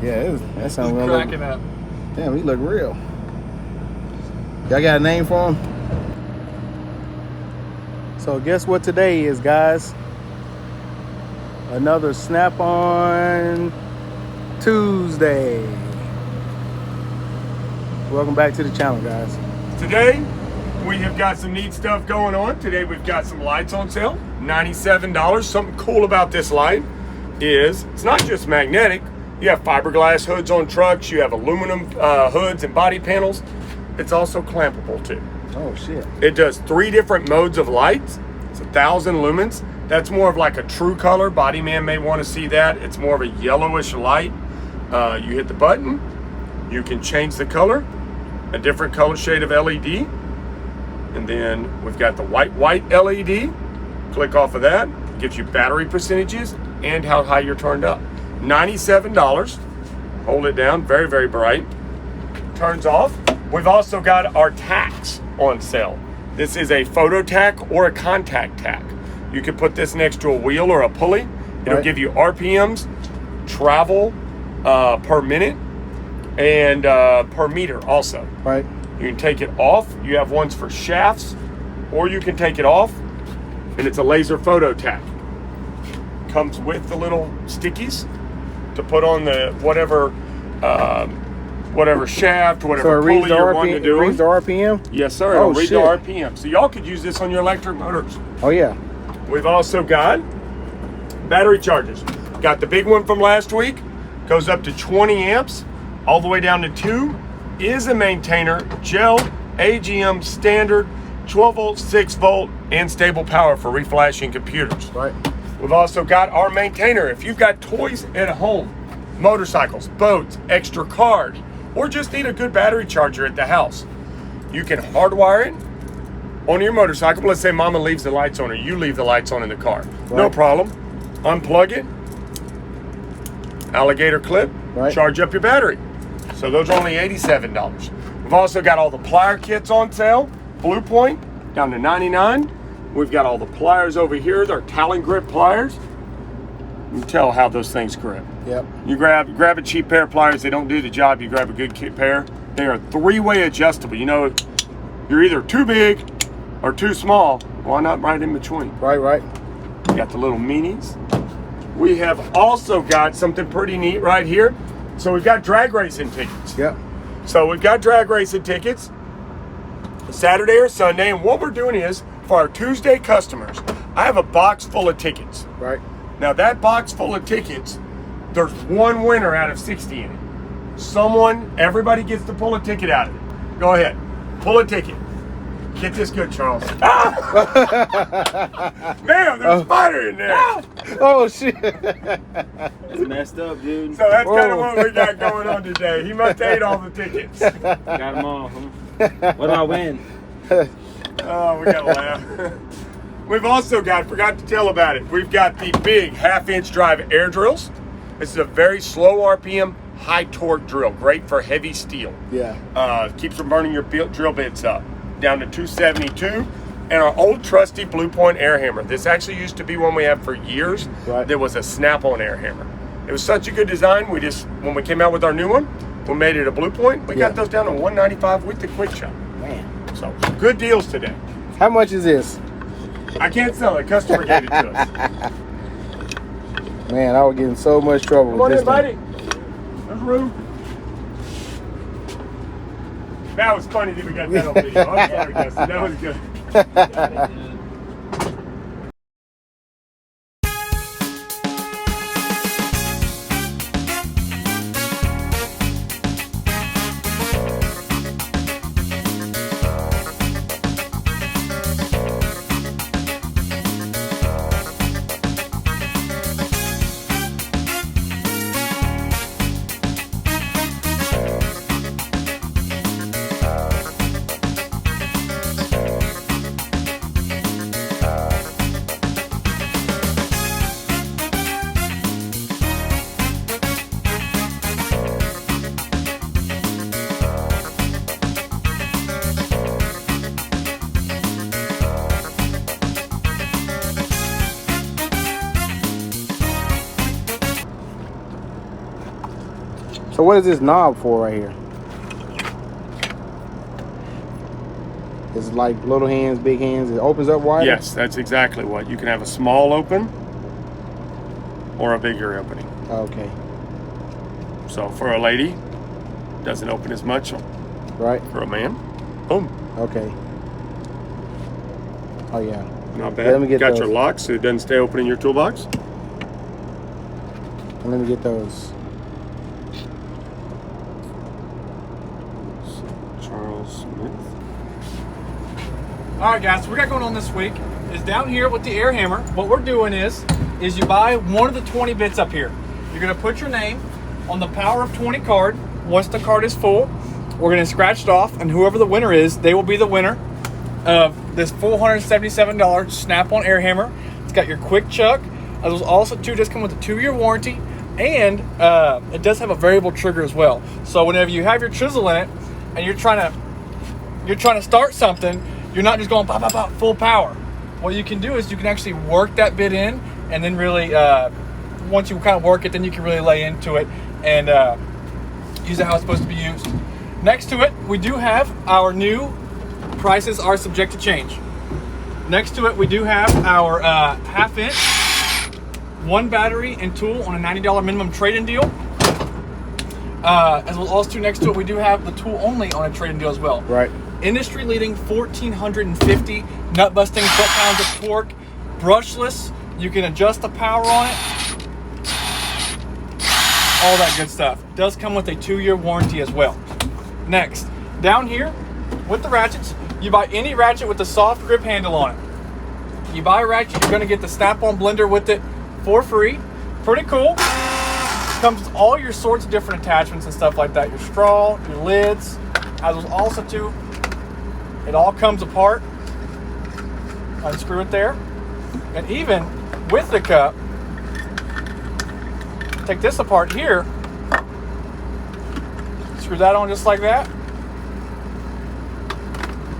Yeah, that sounds real. Cracking up. Damn, he look real. Y'all got a name for him? So guess what today is, guys? Another Snap-on Tuesday. Welcome back to the channel, guys. Today, we have got some neat stuff going on. Today, we've got some lights on sale, $97. Something cool about this light is it's not just magnetic. You have fiberglass hoods on trucks. You have aluminum hoods and body panels. It's also clampable too. Oh, shit. It does 3 different modes of lights. It's 1,000 lumens. That's more of like a true color. Body man may want to see that. It's more of a yellowish light. You hit the button. You can change the color, a different color shade of LED. And then we've got the white LED. Click off of that. It gives you battery percentages and how high you're turned up. $97. Hold it down. Very, very bright. Turns off. We've also got our tacks on sale. This is a photo tack or a contact tack. You can put this next to a wheel or a pulley. It'll give you RPMs, travel per minute, and per meter also. Right. You can take it off. You have ones for shafts, or you can take it off, and it's a laser photo tack. Comes with the little stickies to put on the whatever shaft, whatever pulley you're wanting to do. It reads the RPM? Yes, sir. It'll read the RPM. So y'all could use this on your electric motors. Oh, yeah. We've also got battery chargers. Got the big one from last week. Goes up to 20 amps, all the way down to 2. Is a maintainer, gel, AGM, standard, 12 volt, 6 volt, and stable power for reflashing computers. Right. We've also got our maintainer. If you've got toys at home, motorcycles, boats, extra cars, or just need a good battery charger at the house, you can hardwire it on your motorcycle. Let's say mama leaves the lights on or you leave the lights on in the car. Right. No problem. Unplug it, alligator clip, charge up your battery. So those are only $87. We've also got all the plier kits on sale. Blue Point down to $99. We've got all the pliers over here. They're Talon grip pliers. You can tell how those things grip. Yep. You grab a cheap pair of pliers. They don't do the job. You grab a good pair. They are 3-way adjustable. You know, you're either too big or too small. Why not right in between? Right. You got the little minis. We have also got something pretty neat right here. So we've got drag racing tickets. Yep. So we've got drag racing tickets Saturday or Sunday. And what we're doing is, for our Tuesday customers, I have a box full of tickets. Right. Now that box full of tickets, there's one winner out of 60 in it. Everybody gets to pull a ticket out of it. Go ahead, pull a ticket. Get this good, Charles. Ah! Man, there's a spider in there. Oh, shit. That's messed up, dude. So that's kind of what we got going on today. He must have ate all the tickets. Got them all, huh? What do I win? Oh, we gotta laugh. We've also got, forgot to tell about it, we've got the big 1/2-inch drive air drills. This is a very slow RPM, high torque drill. Great for heavy steel. Yeah. Keeps from burning your drill bits up. Down to 272. And our old trusty Blue Point air hammer. This actually used to be one we had for years. Right. There was a snap-on air hammer. It was such a good design. When we came out with our new one, we made it a Blue Point. We got those down to $195 with the quick shop. Man. So good deals today. How much is this? I can't sell it. Customer gave it to us. Man, I would get in so much trouble Come with on this in, buddy. There's room. That was funny that we got that on video. I'm sorry, Dustin. That was good. So what is this knob for right here? It's like little hands, big hands. It opens up wider? Yes, that's exactly what. You can have a small open or a bigger opening. Okay. So for a lady, doesn't open as much. Right. For a man, boom. Okay. Oh yeah. Not bad. Let me get Got those. your lock so it doesn't stay open in your toolbox. Let me get those. Charles Smith. All right, guys, so what we got going on this week is down here with the air hammer. What we're doing is you buy one of the 20 bits up here. You're gonna put your name on the Power of 20 card. Once the card is full, we're gonna scratch it off, and whoever the winner is, they will be the winner of this $477 snap-on air hammer. It's got your quick chuck. It also too does come with a 2-year warranty, and it does have a variable trigger as well. So whenever you have your chisel in it, and you're trying to start something, you're not just going pop, pop, pop, full power. What you can do is you can actually work that bit in, and then really, once you kind of work it, then you can really lay into it and use it how it's supposed to be used. Next to it, we do have our new prices are subject to change. Next to it, we do have our half-inch, 1 battery and tool on a $90 minimum trade-in deal. As well, also next to it, we do have the tool only on a trade-in deal as well. Right. Industry leading 1,450 nut busting foot-pounds of torque, brushless. You can adjust the power on it. All that good stuff. It does come with a 2-year warranty as well. Next, down here with the ratchets, you buy any ratchet with a soft grip handle on it. You buy a ratchet, you're gonna get the snap-on blender with it for free. Pretty cool. Comes with all your sorts of different attachments and stuff like that. Your straw, your lids, as well also too, it all comes apart. Unscrew it there. And even with the cup, take this apart here, screw that on just like that,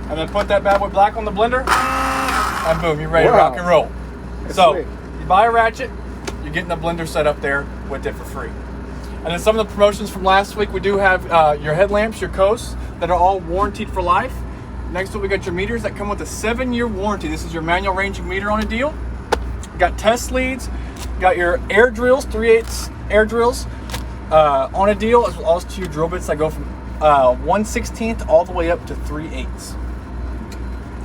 and then put that bad boy black on the blender, and boom, you're ready to rock and roll. That's So sweet. you buy a ratchet, you're getting the blender set up there with it for free. And then some of the promotions from last week, we do have your headlamps, your coasts that are all warranted for life. Next to it, we got your meters that come with a 7-year warranty. This is your manual ranging meter on a deal. Got test leads, got your air drills, 3/8 air drills on a deal, as well as to your drill bits that go from 1/16 all the way up to 3/8.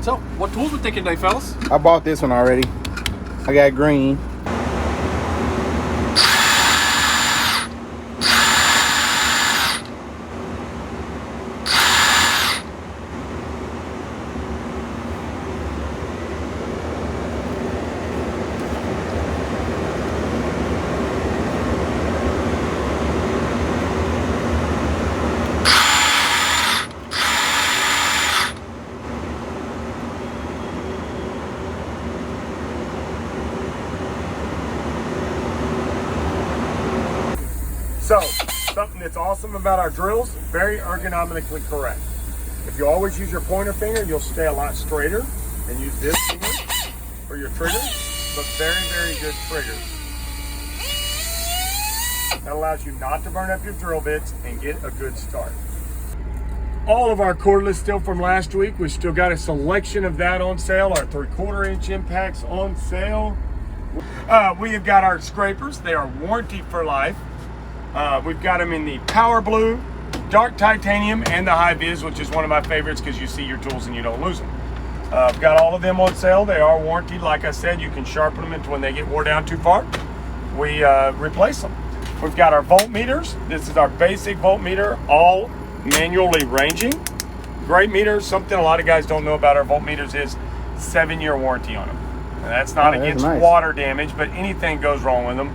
So, what tools we thinking today, fellas? I bought this one already. I got green. So, something that's awesome about our drills, very ergonomically correct. If you always use your pointer finger, you'll stay a lot straighter, and use this finger for your triggers, but very, very good triggers. That allows you not to burn up your drill bits and get a good start. All of our cordless still from last week. We've still got a selection of that on sale. Our 3/4 inch impacts on sale. We have got our scrapers. They are warranty for life. We've got them in the power blue, dark titanium, and the high vis, which is one of my favorites because you see your tools and you don't lose them. I've got all of them on sale. They are warranted. Like I said, you can sharpen them into when they get wore down too far. We replace them. We've got our voltmeters. This is our basic voltmeter, all manually ranging. Great meters. Something a lot of guys don't know about our voltmeters is 7-year warranty on them. And that's not against nice. water damage, but anything goes wrong with them,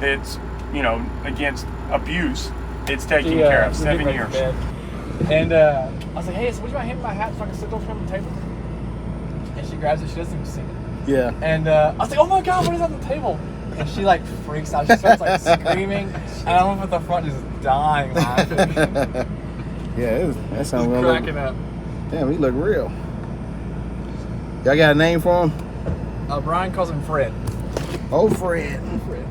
it's, you know, against abuse, it's taken care of. 7 years. And I was like, hey, so would you mind handing my hat so I can sit down from the table? And she grabs it, she doesn't even see it. Yeah. And I was like, oh my God, what is on the table? And she like freaks out. She starts like screaming. And I'm up at the front just dying laughing. Yeah, that sounds real. Cracking up. Damn, he look real. Y'all got a name for him? Brian calls him Fred. Oh, Fred. Fred.